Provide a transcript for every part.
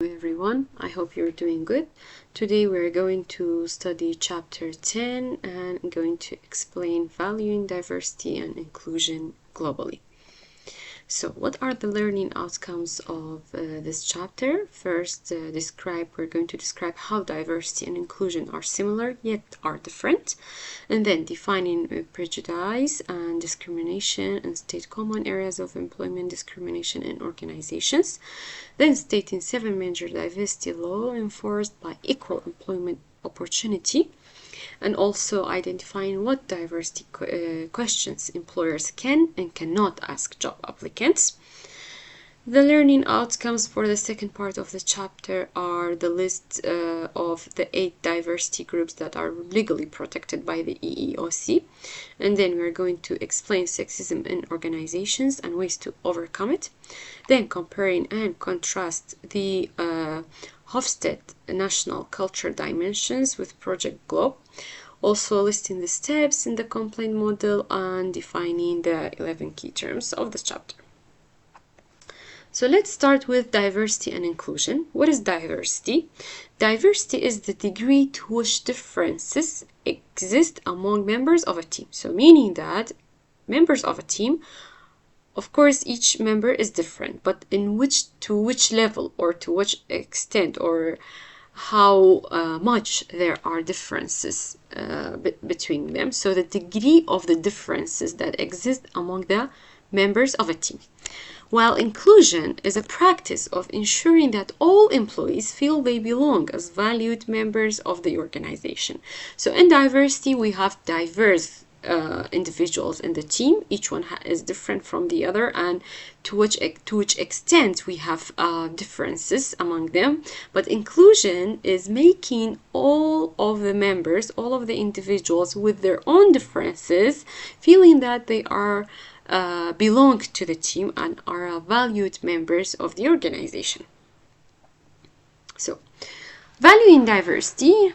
Everyone, I hope you're doing good. Today we're going to study chapter 10 and I'm going to explain valuing diversity and inclusion globally. So what are the learning outcomes of this chapter? First, we're going to describe how diversity and inclusion are similar yet are different, and then defining prejudice and discrimination and state common areas of employment discrimination in organizations, then stating 7 major diversity laws enforced by equal employment opportunity, and also identifying what diversity questions employers can and cannot ask job applicants. The learning outcomes for the second part of the chapter are the list of the 8 diversity groups that are legally protected by the EEOC, and then we're going to explain sexism in organizations and ways to overcome it, then comparing and contrast the Hofstede National Culture Dimensions with Project Globe, also listing the steps in the complaint model and defining the 11 key terms of this chapter. So let's start with diversity and inclusion. What is diversity? Diversity is the degree to which differences exist among members of a team. So meaning that members of a team, of course, each member is different, but to which level or to which extent or how much there are differences between them. So the degree of the differences that exist among the members of a team. While inclusion is a practice of ensuring that all employees feel they belong as valued members of the organization. So in diversity, we have diverse individuals in the team. Each one is different from the other, and to which extent we have differences among them. But inclusion is making all of the members, all of the individuals with their own differences, feeling that they are belong to the team and are valued members of the organization. So, valuing diversity.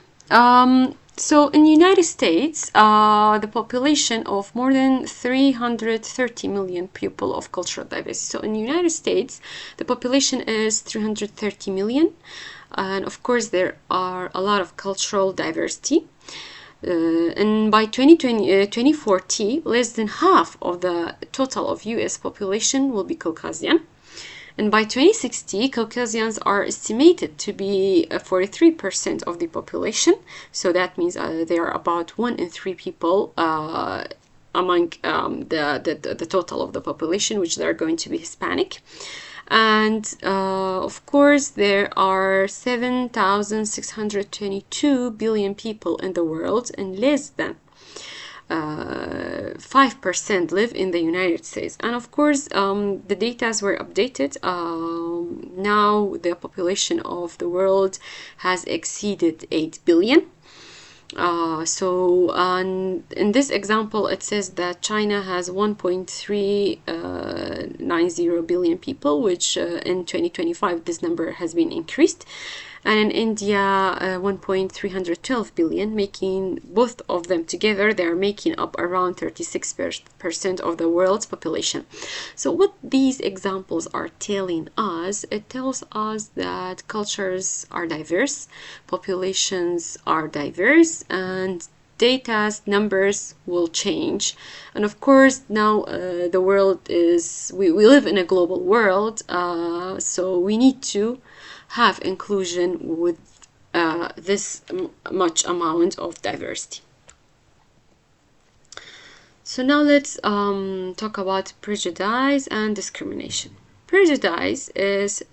So in the United States, the population of more than 330 million people of cultural diversity. So in the United States, the population is 330 million. And of course, there are a lot of cultural diversity. And by 2040, less than half of the total of US population will be Caucasian. And by 2060, Caucasians are estimated to be 43% of the population. So that means they are about 1 in 3 people among the total of the population, which they are going to be Hispanic. And of course, there are 7,622 billion people in the world, and less than 5% live in the United States. And of course, the data were updated. Now the population of the world has exceeded 8 billion. In this example, it says that China has 1.390 billion people, which in 2025 this number has been increased, and in India 1.312 billion, making both of them together, they are making up around 36% of the world's population. So what these examples are telling us, it tells us that cultures are diverse, populations are diverse, and data's numbers will change. And of course, now the world is, we live in a global world, so we need to have inclusion with this much amount of diversity. So now let's talk about prejudice and discrimination. Prejudice is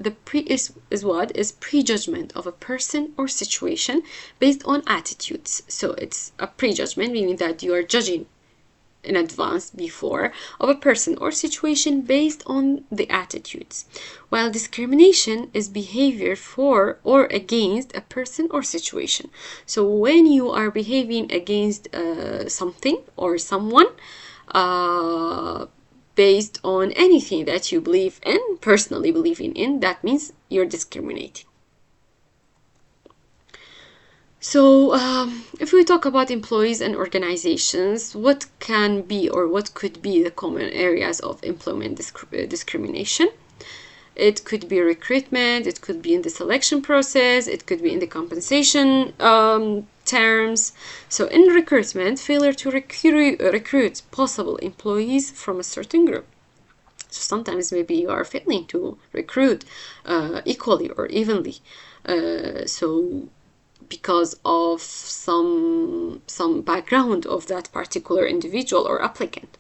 prejudgment of a person or situation based on attitudes. So it's a prejudgment, meaning that you are judging in advance before of a person or situation based on the attitudes, while discrimination is behavior for or against a person or situation. So when you are behaving against something or someone based on anything that you believe in, personally believing in, that means you're discriminating. So if we talk about employees and organizations, what can be or what could be the common areas of employment discrimination? It could be recruitment, it could be in the selection process, it could be in the compensation terms. So in recruitment, failure to recruit possible employees from a certain group. So sometimes maybe you are failing to recruit equally or evenly. So because of some background of that particular individual or applicant.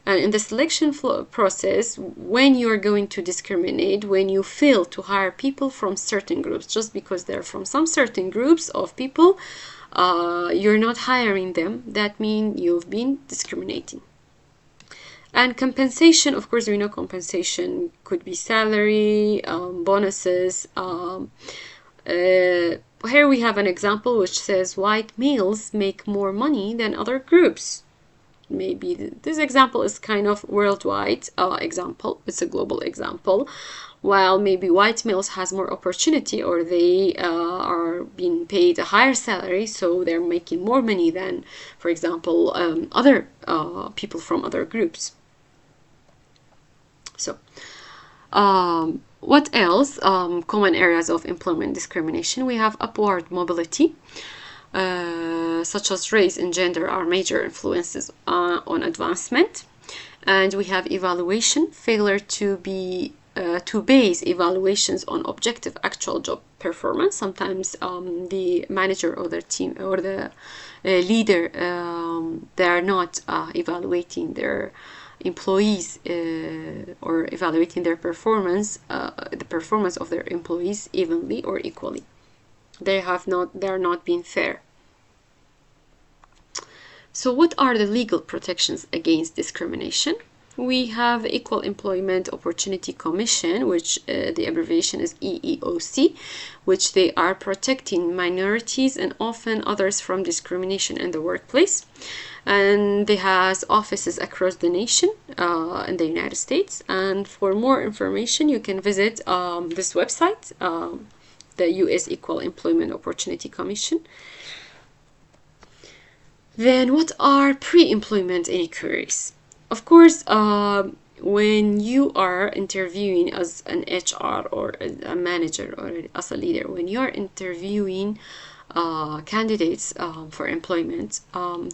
And in the selection process, when you're going to discriminate, when you fail to hire people from certain groups, just because they're from some certain groups of people, you're not hiring them, that means you've been discriminating. And compensation, of course, we know compensation could be salary, bonuses. Here we have an example which says white males make more money than other groups. Maybe this example is kind of worldwide example. It's a global example. While maybe white males has more opportunity, or they are being paid a higher salary, so they're making more money than, for example, other people from other groups. So, what else? Common areas of employment discrimination. We have upward mobility. Such as race and gender are major influences on advancement. And we have evaluation, failure to base evaluations on objective actual job performance. Sometimes the manager or the team or the leader, they are not evaluating their employees or evaluating their performance, the performance of their employees evenly or equally. They are not being fair. So what are the legal protections against discrimination? We have Equal Employment Opportunity Commission, which the abbreviation is EEOC, which they are protecting minorities and often others from discrimination in the workplace. And they has offices across the nation in the United States. And for more information, you can visit this website, the U.S. Equal Employment Opportunity Commission. Then what are pre-employment inquiries? Of course, when you are interviewing as an HR or a manager or as a leader, when you are interviewing candidates for employment,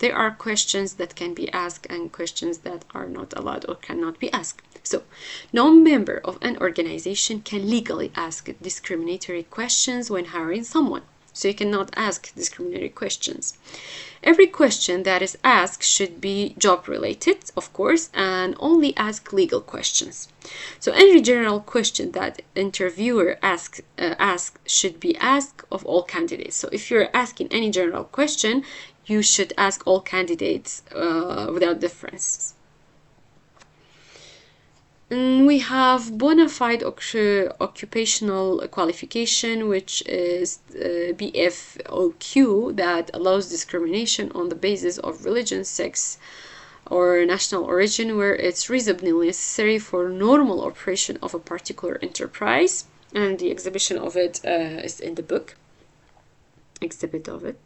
there are questions that can be asked and questions that are not allowed or cannot be asked. So, no member of an organization can legally ask discriminatory questions when hiring someone. So you cannot ask discriminatory questions. Every question that is asked should be job related, of course, and only ask legal questions. So any general question that interviewer asks should be asked of all candidates. So if you're asking any general question, you should ask all candidates without difference. And we have bona fide occupational qualification, which is BFOQ, that allows discrimination on the basis of religion, sex, or national origin, where it's reasonably necessary for normal operation of a particular enterprise. And the exhibition of it is in the book, exhibit of it.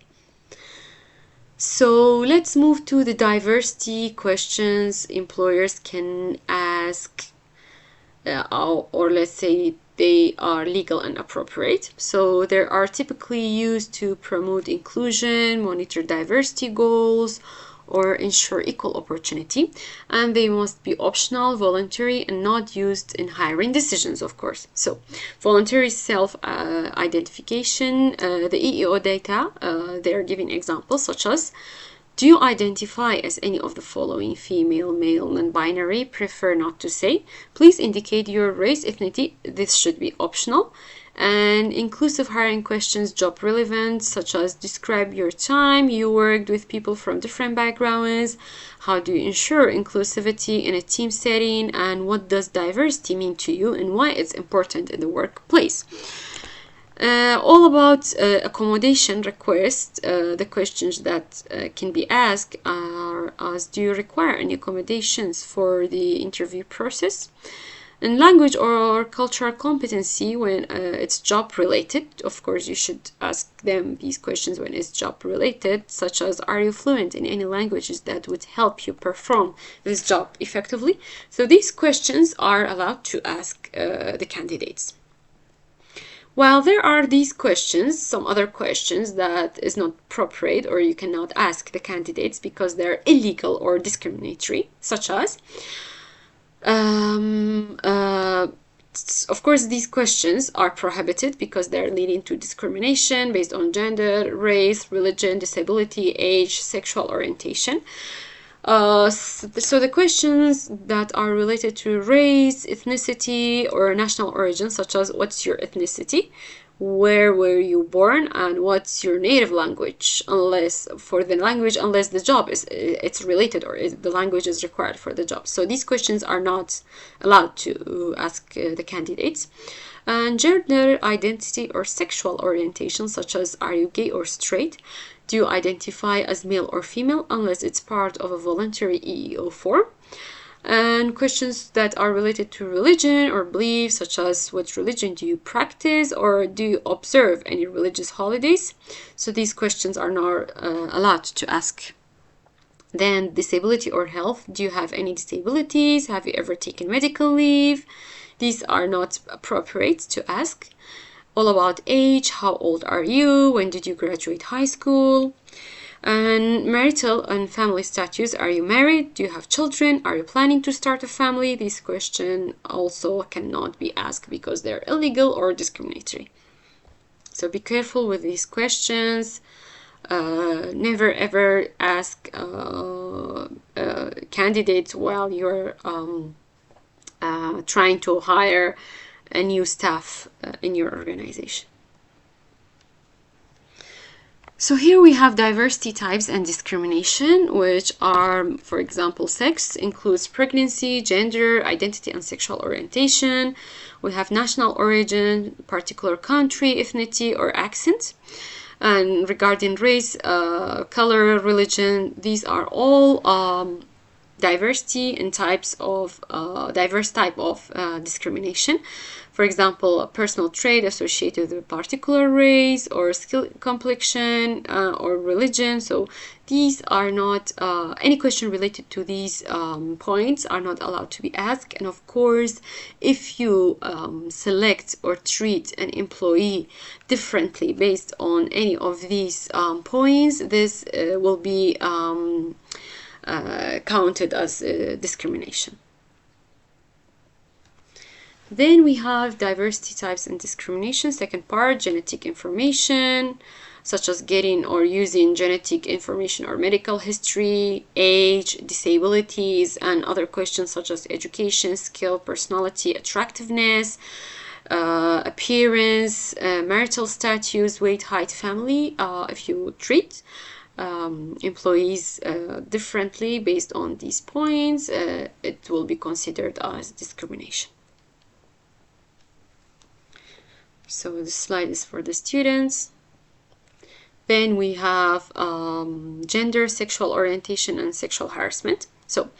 So let's move to the diversity questions employers can ask, or let's say they are legal and appropriate. So they are typically used to promote inclusion, monitor diversity goals, or ensure equal opportunity, and they must be optional, voluntary, and not used in hiring decisions, of course. So voluntary self-identification, the EEO data, they are giving examples such as: do you identify as any of the following: female, male, non-binary? Prefer not to say. Please indicate your race, ethnicity. This should be optional. And inclusive hiring questions, job relevant, such as: describe your time you worked with people from different backgrounds. How do you ensure inclusivity in a team setting? And what does diversity mean to you and why it's important in the workplace? All about accommodation requests. The questions that can be asked are as: do you require any accommodations for the interview process? In language or cultural competency, when it's job related, of course you should ask them these questions when it's job related, such as, are you fluent in any languages that would help you perform this job effectively? So these questions are allowed to ask the candidates. While there are these questions, some other questions that is not appropriate or you cannot ask the candidates because they're illegal or discriminatory, such as of course, these questions are prohibited because they're leading to discrimination based on gender, race, religion, disability, age, sexual orientation. So the questions that are related to race, ethnicity, or national origin, such as what's your ethnicity, where were you born, and what's your native language, unless the job it's related or the language is required for the job. So these questions are not allowed to ask the candidates. And gender identity or sexual orientation, such as are you gay or straight, do you identify as male or female, unless it's part of a voluntary EEO form. And questions that are related to religion or beliefs, such as what religion do you practice, or do you observe any religious holidays. So these questions are not allowed to ask. Then disability or health, do you have any disabilities, have you ever taken medical leave? These are not appropriate to ask. All about age, how old are you, when did you graduate high school? And marital and family status, are you married, do you have children, are you planning to start a family? These questions also cannot be asked because they're illegal or discriminatory. So be careful with these questions. Never ever ask candidates while you're trying to hire a new staff in your organization. So here we have diversity types and discrimination, which are, for example, sex includes pregnancy, gender, identity, and sexual orientation. We have national origin, particular country, ethnicity, or accent. And regarding race, color, religion, these are all diversity and types of diverse type of discrimination. For example, a personal trait associated with a particular race or skill, complexion, or religion. So these are not, any question related to these points are not allowed to be asked. And of course, if you select or treat an employee differently based on any of these points, this will be counted as discrimination. Then we have diversity types and discrimination. Second part, genetic information, such as getting or using genetic information or medical history, age, disabilities, and other questions such as education, skill, personality, attractiveness, appearance, marital status, weight, height, family. If you treat employees differently based on these points, it will be considered as discrimination. So this slide is for the students. Then we have gender, sexual orientation, and sexual harassment. So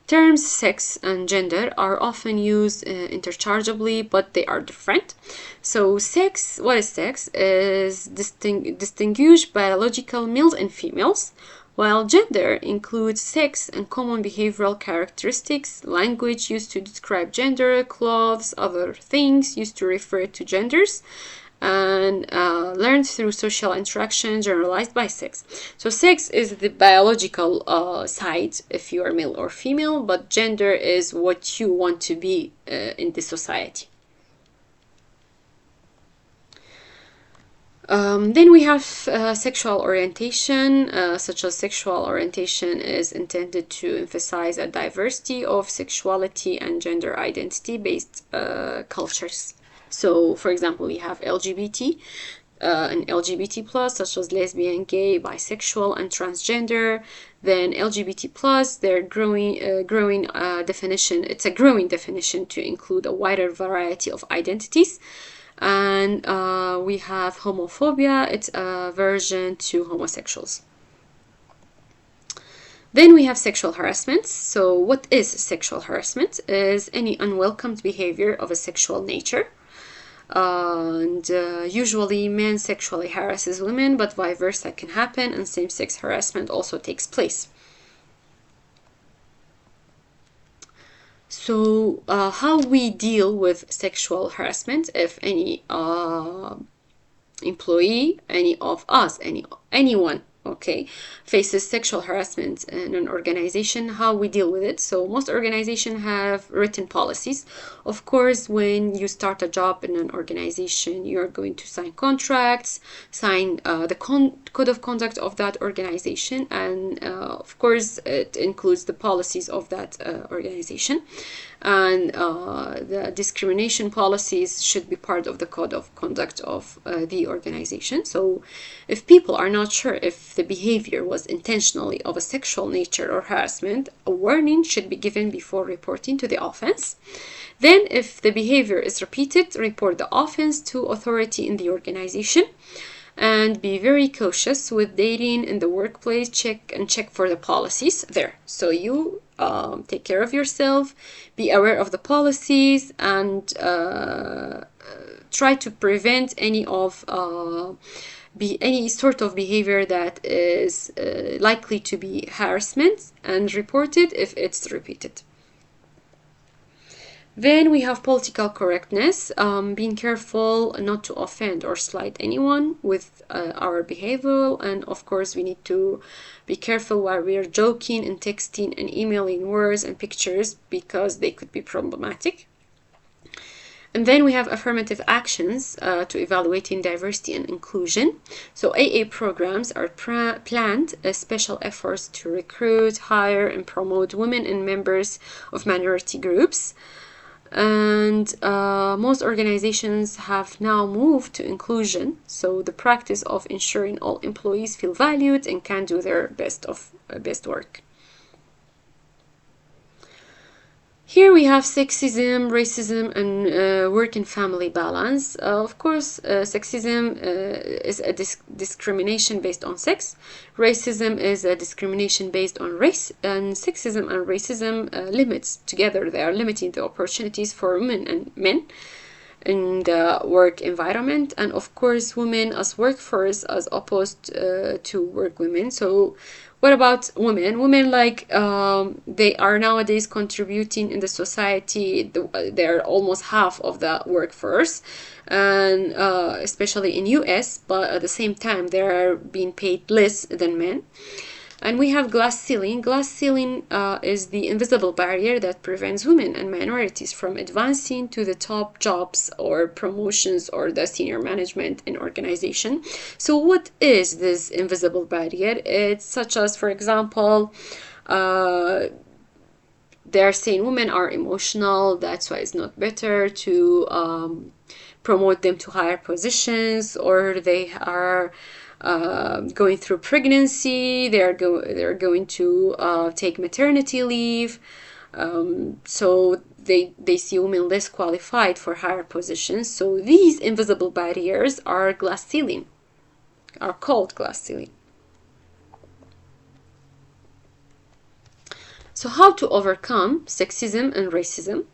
terms sex and gender are often used interchangeably, but they are different. So sex, what is sex? Is distinguished biological males and females, while gender includes sex and common behavioral characteristics, language used to describe gender, clothes, other things used to refer to genders, and learned through social interaction generalized by sex. So sex is the biological side if you are male or female, but gender is what you want to be in the society. Then we have sexual orientation, such as sexual orientation is intended to emphasize a diversity of sexuality and gender identity based cultures. So, for example, we have LGBT and LGBT plus, such as lesbian, gay, bisexual, and transgender. Then LGBT plus, they're growing definition. It's a growing definition to include a wider variety of identities. And we have homophobia. It's a version to homosexuals. Then we have sexual harassment. So what is sexual harassment? Is any unwelcomed behavior of a sexual nature. And usually men sexually harasses women, but vice versa can happen, and same-sex harassment also takes place. So how we deal with sexual harassment, if any employee, any of us, anyone, okay, faces sexual harassment in an organization, how we deal with it. So most organizations have written policies. Of course, when you start a job in an organization, you're going to sign contracts, sign the code of conduct of that organization, and of course it includes the policies of that organization. And the discrimination policies should be part of the code of conduct of the organization. So if people are not sure if the behavior was intentionally of a sexual nature or harassment, a warning should be given before reporting to the offense. Then if the behavior is repeated, report the offense to authority in the organization. And be very cautious with dating in the workplace. Check for the policies there. So you take care of yourself, be aware of the policies, and try to prevent any sort of behavior that is likely to be harassment, and report it if it's repeated. Then we have political correctness, being careful not to offend or slight anyone with our behavior. And of course, we need to be careful while we are joking and texting and emailing words and pictures, because they could be problematic. And then we have affirmative actions to evaluating diversity and inclusion. So AA programs are planned as special efforts to recruit, hire, and promote women and members of minority groups. And most organizations have now moved to inclusion, so the practice of ensuring all employees feel valued and can do their best work. Here we have sexism, racism, and work and family balance. Of course, sexism is a discrimination based on sex. Racism is a discrimination based on race. And sexism and racism limits together. They are limiting the opportunities for women and men in the work environment. And of course, women as workforce as opposed to work women. So what about women? Women, like, they are nowadays contributing in the society. They're almost half of the workforce, and especially in US, but at the same time, they're being paid less than men. And we have glass ceiling. Glass ceiling is the invisible barrier that prevents women and minorities from advancing to the top jobs or promotions or the senior management in organization. So what is this invisible barrier? It's such as, for example, they're saying women are emotional, that's why it's not better to promote them to higher positions, or they are going through pregnancy, they're going to take maternity leave, so they see women less qualified for higher positions. So these invisible barriers are called glass ceiling. So how to overcome sexism and racism?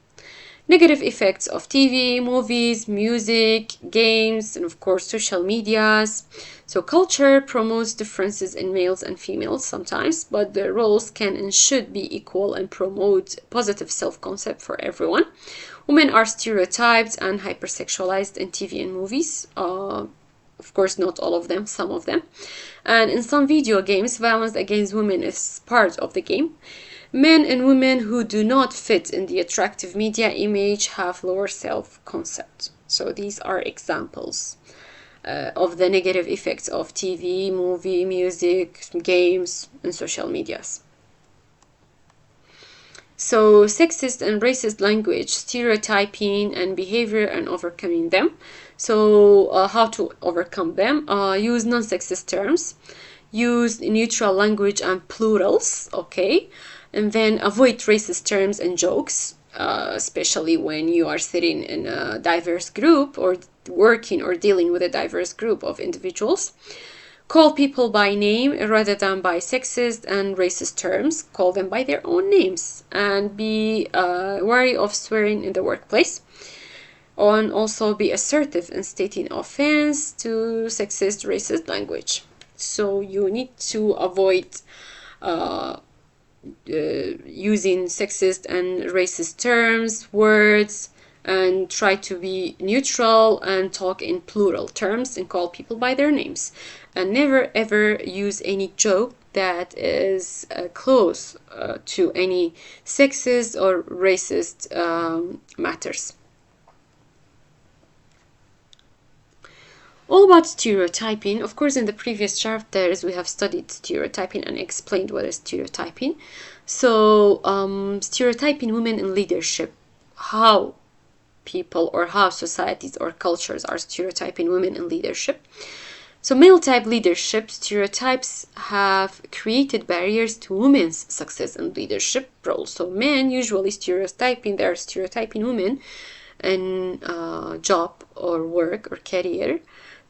Negative effects of TV, movies, music, games, and of course social medias. So culture promotes differences in males and females sometimes, but the roles can and should be equal and promote positive self-concept for everyone. Women are stereotyped and hypersexualized in TV and movies. Of course, not all of them, some of them. And in some video games, violence against women is part of the game. Men and women who do not fit in the attractive media image have lower self-concept. So these are examples of the negative effects of TV, movie, music, games, and social medias. So sexist and racist language, stereotyping, and behavior, and overcoming them. So how to overcome them? Use non-sexist terms. Use neutral language and plurals, okay? And then avoid racist terms and jokes, especially when you are sitting in a diverse group or working or dealing with a diverse group of individuals. Call people by name rather than by sexist and racist terms. Call them by their own names. And be wary of swearing in the workplace. And also be assertive in stating offense to sexist, racist language. So you need to avoid using sexist and racist terms, words, and try to be neutral and talk in plural terms and call people by their names. And never ever use any joke that is close to any sexist or racist matters. All about stereotyping. Of course, in the previous chapters, we have studied stereotyping and explained what is stereotyping. So, stereotyping women in leadership. How people or how societies or cultures are stereotyping women in leadership. So, male-type leadership stereotypes have created barriers to women's success in leadership roles. So, men usually they're stereotyping women in job or work or career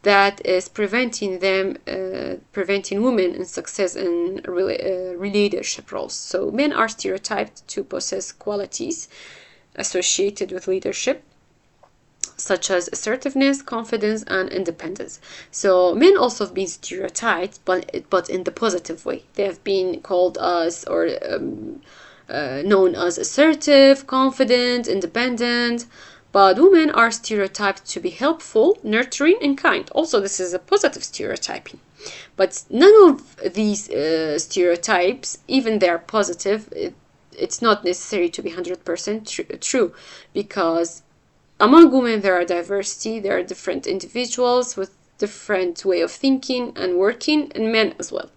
that is preventing women in success in leadership roles. So men are stereotyped to possess qualities associated with leadership, such as assertiveness, confidence, and independence. So men also have been stereotyped, but in the positive way. They have been called as or known as assertive, confident, independent. But women are stereotyped to be helpful, nurturing, and kind. Also, this is a positive stereotyping. But none of these stereotypes, even they're positive, it's not necessary to be 100% true, because among women there are diversity, there are different individuals with different way of thinking and working, and men as well.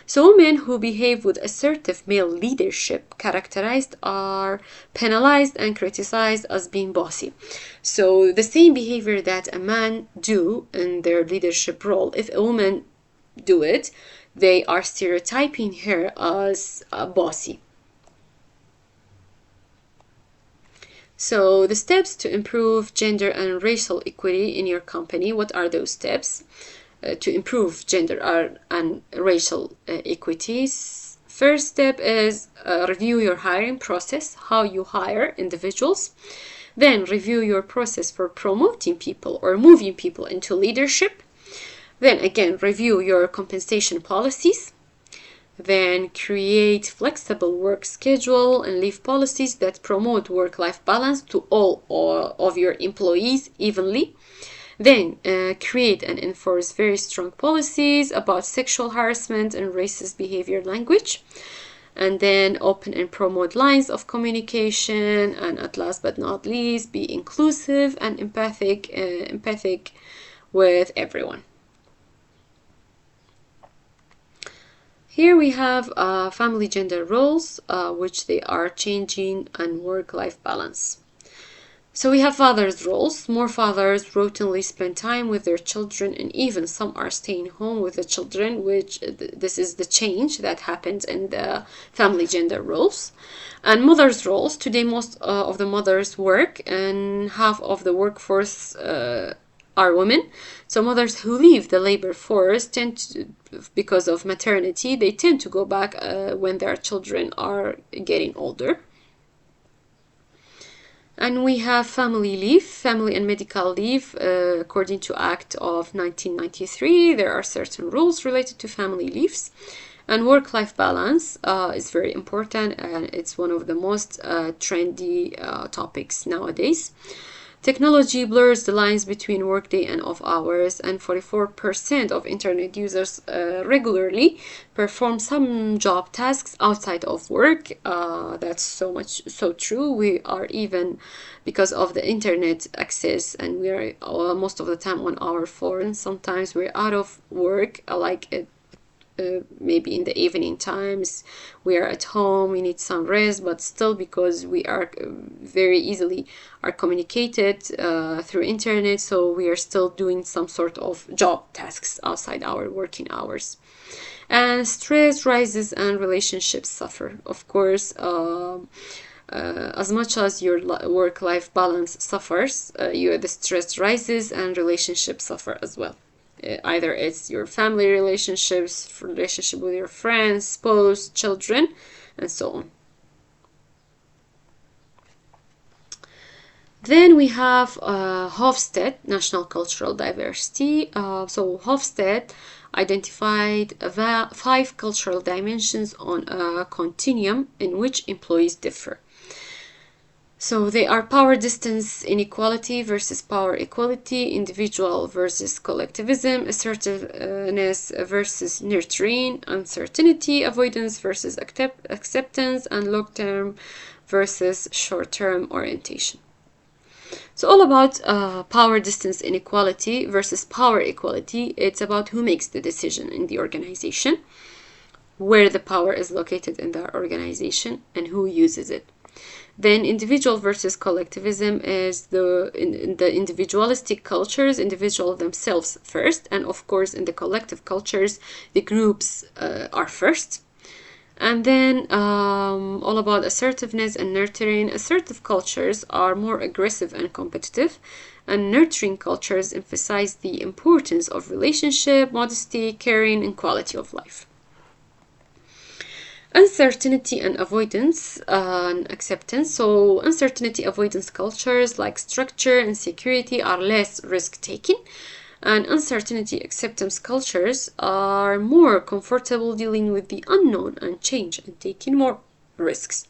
So women who behave with assertive male leadership characterized are penalized and criticized as being bossy. So the same behavior that a man do in their leadership role, if a woman do it, they are stereotyping her as bossy. So the steps to improve gender and racial equity in your company, what are those steps to improve gender and racial equities? First step is review your hiring process, how you hire individuals. Then review your process for promoting people or moving people into leadership. Then again, review your compensation policies. Then create flexible work schedule and leave policies that promote work-life balance to all of your employees evenly. Then create and enforce very strong policies about sexual harassment and racist behavior language. And then open and promote lines of communication. And at last but not least, be inclusive and empathic with everyone. Here we have family gender roles, which they are changing, and work-life balance. So we have fathers' roles. More fathers routinely spend time with their children, and even some are staying home with the children, which this is the change that happened in the family gender roles. And mothers' roles. Today, most of the mothers work, and half of the workforce are women. So mothers who leave the labor force tend to, because of maternity, they tend to go back when their children are getting older. And we have family leave, family and medical leave. According to Act of 1993, there are certain rules related to family leaves. And work-life balance is very important, and it's one of the most trendy topics nowadays. Technology blurs the lines between workday and off hours, and 44% of internet users regularly perform some job tasks outside of work. That's so true. We are, even because of the internet access, and we are most of the time on our phone. Sometimes we're out of work, maybe in the evening times we are at home, we need some rest, but still, because we are very easily are communicated through internet, so we are still doing some sort of job tasks outside our working hours. And stress rises and relationships suffer. Of course, as much as your work-life balance suffers, the stress rises and relationships suffer as well. Either it's your family relationships, relationship with your friends, spouse, children, and so on. Then we have Hofstede, National Cultural Diversity. So Hofstede identified 5 cultural dimensions on a continuum in which employees differ. So they are power distance inequality versus power equality, individual versus collectivism, assertiveness versus nurturing, uncertainty avoidance versus acceptance, and long-term versus short-term orientation. So all about power distance inequality versus power equality. It's about who makes the decision in the organization, where the power is located in the organization, and who uses it. Then individual versus collectivism is in the individualistic cultures, individual themselves first, and of course in the collective cultures, the groups are first. And then all about assertiveness and nurturing. Assertive cultures are more aggressive and competitive, and nurturing cultures emphasize the importance of relationship, modesty, caring, and quality of life. Uncertainty and avoidance and acceptance. So uncertainty avoidance cultures like structure and security are less risk-taking, and uncertainty acceptance cultures are more comfortable dealing with the unknown and change and taking more risks.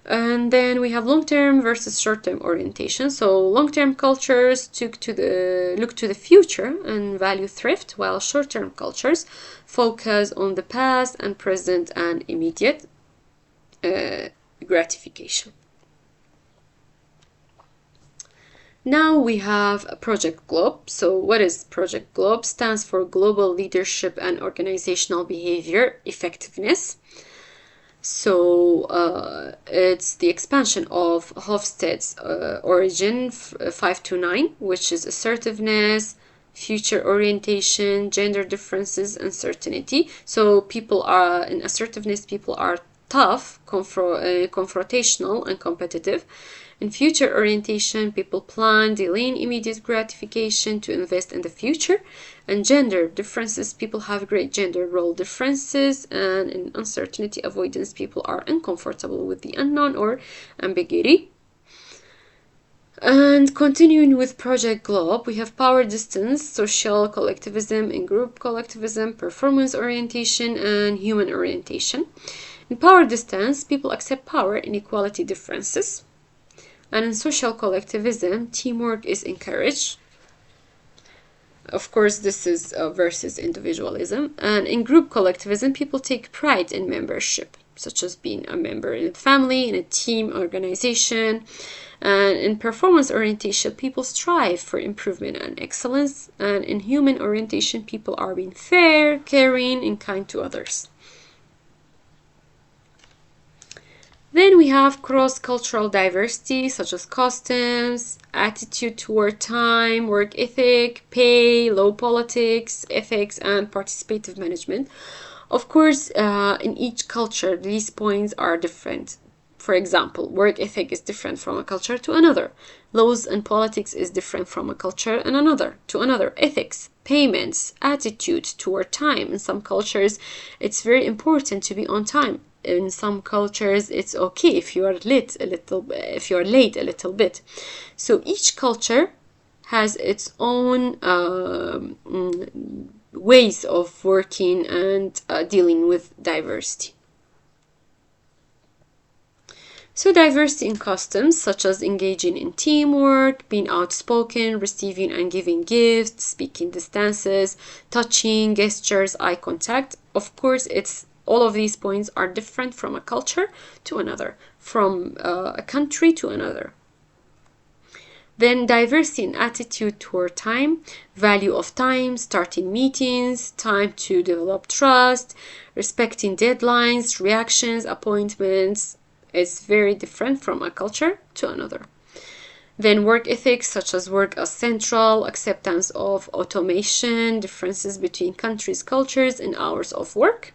And then we have long-term versus short-term orientation. So long-term cultures look to the future and value thrift, while short-term cultures focus on the past and present and immediate gratification. Now we have Project Globe. So what is Project Globe? Stands for Global Leadership and Organizational Behavior Effectiveness. So it's the expansion of Hofstede's origin 529, which is assertiveness, future orientation, gender differences, uncertainty. So people are in assertiveness, people are tough, confrontational, and competitive. In future orientation, people plan, delaying immediate gratification to invest in the future. And gender differences, people have great gender role differences. And in uncertainty avoidance, people are uncomfortable with the unknown or ambiguity. And continuing with Project Globe, we have power distance, social collectivism and group collectivism, performance orientation, and human orientation. In power distance, people accept power inequality differences. And in social collectivism, teamwork is encouraged. Of course, this is versus individualism. And in group collectivism, people take pride in membership, such as being a member in a family, in a team, organization. And in performance orientation, people strive for improvement and excellence. And in human orientation, people are being fair, caring, and kind to others. Then we have cross-cultural diversity, such as customs, attitude toward time, work ethic, pay, law politics, ethics, and participative management. Of course, in each culture, these points are different. For example, work ethic is different from a culture to another. Laws and politics is different from a culture and another to another. Ethics, payments, attitude toward time. In some cultures, it's very important to be on time. In some cultures, it's okay if you are late a little bit. So each culture has its own ways of working and dealing with diversity. So diversity in customs, such as engaging in teamwork, being outspoken, receiving and giving gifts, speaking distances, touching, gestures, eye contact. Of course, all of these points are different from a culture to another, from a country to another. Then diversity in attitude toward time, value of time, starting meetings, time to develop trust, respecting deadlines, reactions, appointments. It's very different from a culture to another. Then work ethics, such as work as central, acceptance of automation, differences between countries' cultures, and hours of work.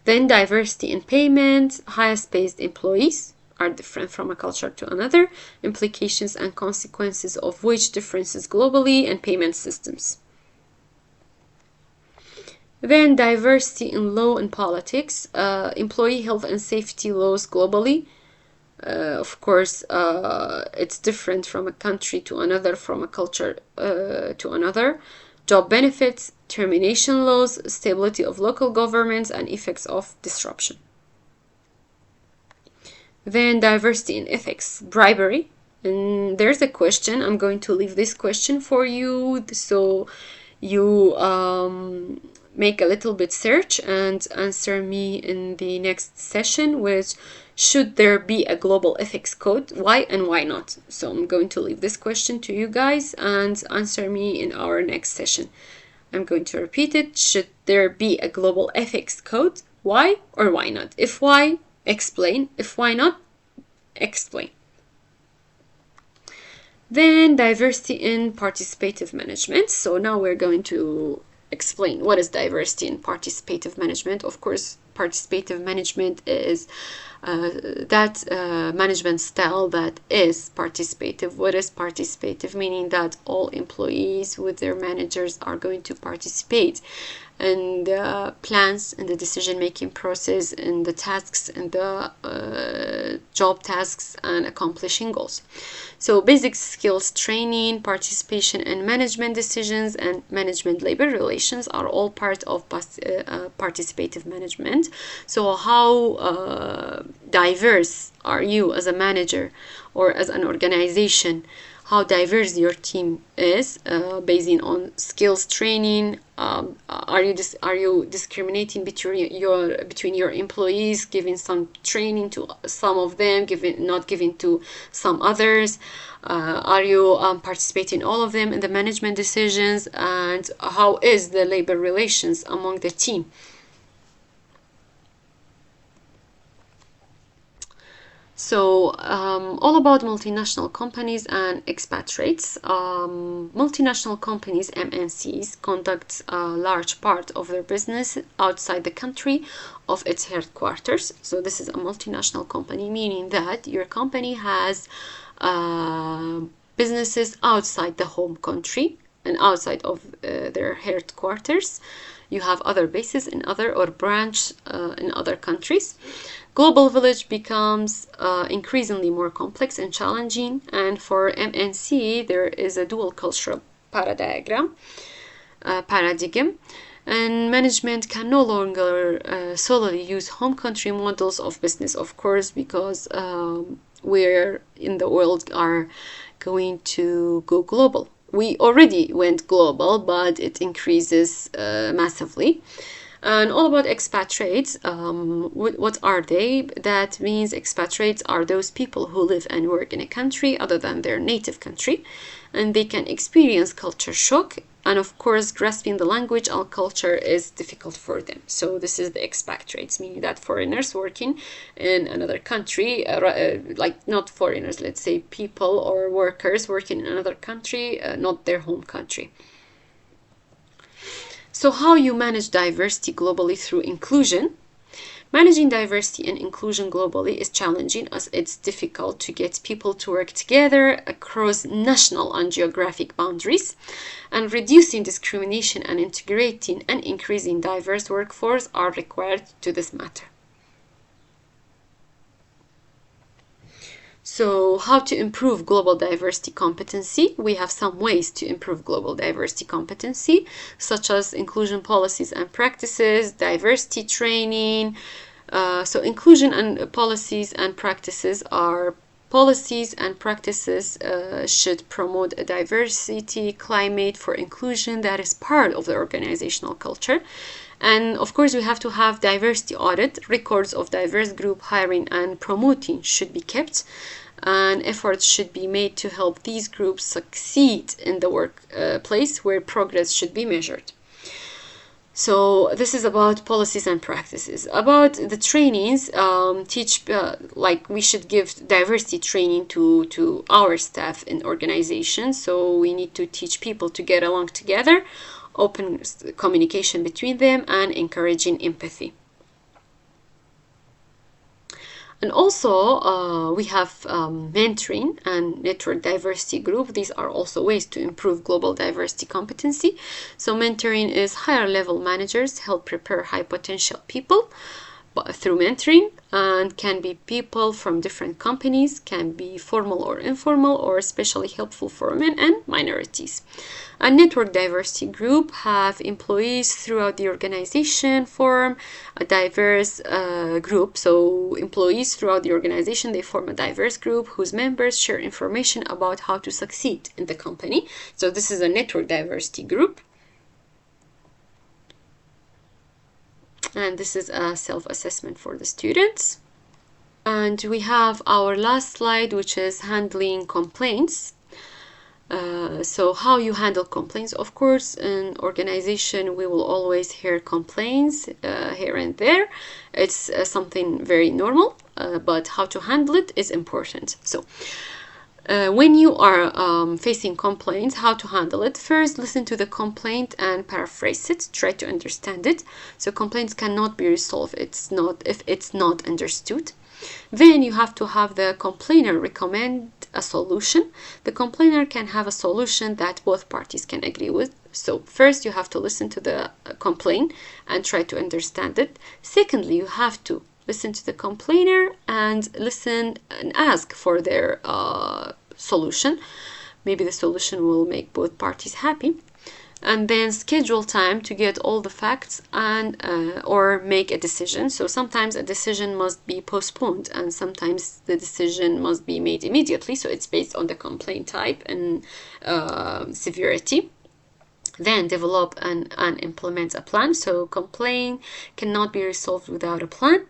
Then diversity in payment, highest paid employees. are different from a culture to another, implications and consequences of wage differences globally, and payment systems. Then diversity in law and politics, employee health and safety laws globally. Of course, it's different from a country to another, from a culture to another. Job benefits, termination laws, stability of local governments, and effects of disruption. Then diversity in ethics, bribery. And there's a question. I'm going to leave this question for you, so you make a little bit search and answer me in the next session, which should there be a global ethics code? Why and why not? So I'm going to leave this question to you guys and answer me in our next session. I'm going to repeat it. Should there be a global ethics code? Why or why not? If why, explain. If why not, explain. Then diversity in participative management. So now we're going to explain what is diversity in participative management. Of course, participative management is that management style that is participative. What is participative? Meaning that all employees with their managers are going to participate in the plans and the decision-making process, in the tasks and the job tasks and accomplishing goals. So basic skills training, participation in management decisions, and management labor relations are all part of participative management. So how diverse are you as a manager or as an organization? How diverse your team is, based on skills training. Are you discriminating between your employees, giving some training to some of them, not giving to some others? Are you participating all of them in the management decisions? And how is the labor relations among the team? So all about multinational companies and expatriates. Multinational companies, MNCs, conduct a large part of their business outside the country of its headquarters. So this is a multinational company, meaning that your company has businesses outside the home country and outside of their headquarters. You have other bases in other or branch in other countries. Global village becomes increasingly more complex and challenging, and for MNC there is a dual cultural paradigm, and management can no longer solely use home country models of business, of course, because we're in the world are going to go global. We already went global, but it increases massively. And all about expatriates, what are they? That means expatriates are those people who live and work in a country other than their native country, and they can experience culture shock, and of course grasping the language and culture is difficult for them. So this is the expatriates, meaning that foreigners working in another country, like not foreigners, let's say people or workers working in another country, not their home country. So how you manage diversity globally through inclusion? Managing diversity and inclusion globally is challenging, as it's difficult to get people to work together across national and geographic boundaries, and reducing discrimination and integrating an increasing diverse workforce are required to this matter. So how to improve global diversity competency? We have some ways to improve global diversity competency, such as inclusion policies and practices, diversity training. So inclusion and policies and practices are policies and practices should promote a diversity climate for inclusion that is part of the organizational culture. And of course, we have to have diversity audit. Records of diverse group hiring and promoting should be kept, and efforts should be made to help these groups succeed in the workplace where progress should be measured. So this is about policies and practices. About the trainings, like we should give diversity training to our staff in organizations. So we need to teach people to get along together, open communication between them, and encouraging empathy. And also, we have mentoring and network diversity group. These are also ways to improve global diversity competency. So mentoring is higher level managers help prepare high potential people through mentoring, and can be people from different companies, can be formal or informal, or especially helpful for women and minorities. A network diversity group have employees throughout the organization form a diverse group. So employees throughout the organization, they form a diverse group whose members share information about how to succeed in the company. So this is a network diversity group. And this is a self-assessment for the students. And we have our last slide, which is handling complaints. So how you handle complaints. Of course, in organization, we will always hear complaints here and there. It's something very normal, but how to handle it is important. So when you are facing complaints, how to handle it. First, listen to the complaint and paraphrase it. Try to understand it. So complaints cannot be resolved if it's not understood. Then you have to have the complainer recommend a solution. The complainer can have a solution that both parties can agree with. So first you have to listen to the complaint and try to understand it. Secondly, you have to listen to the complainer and listen and ask for their solution. Maybe the solution will make both parties happy. And then schedule time to get all the facts and or make a decision. So sometimes a decision must be postponed, and sometimes the decision must be made immediately. So it's based on the complaint type and severity. Then develop and implement a plan. So complaint cannot be resolved without a plan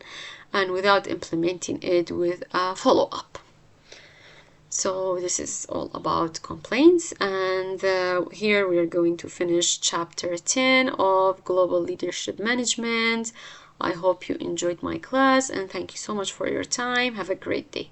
and without implementing it with a follow-up. So this is all about complaints, and here we are going to finish chapter 10 of Global Leadership Management. I hope you enjoyed my class, and thank you so much for your time. Have a great day.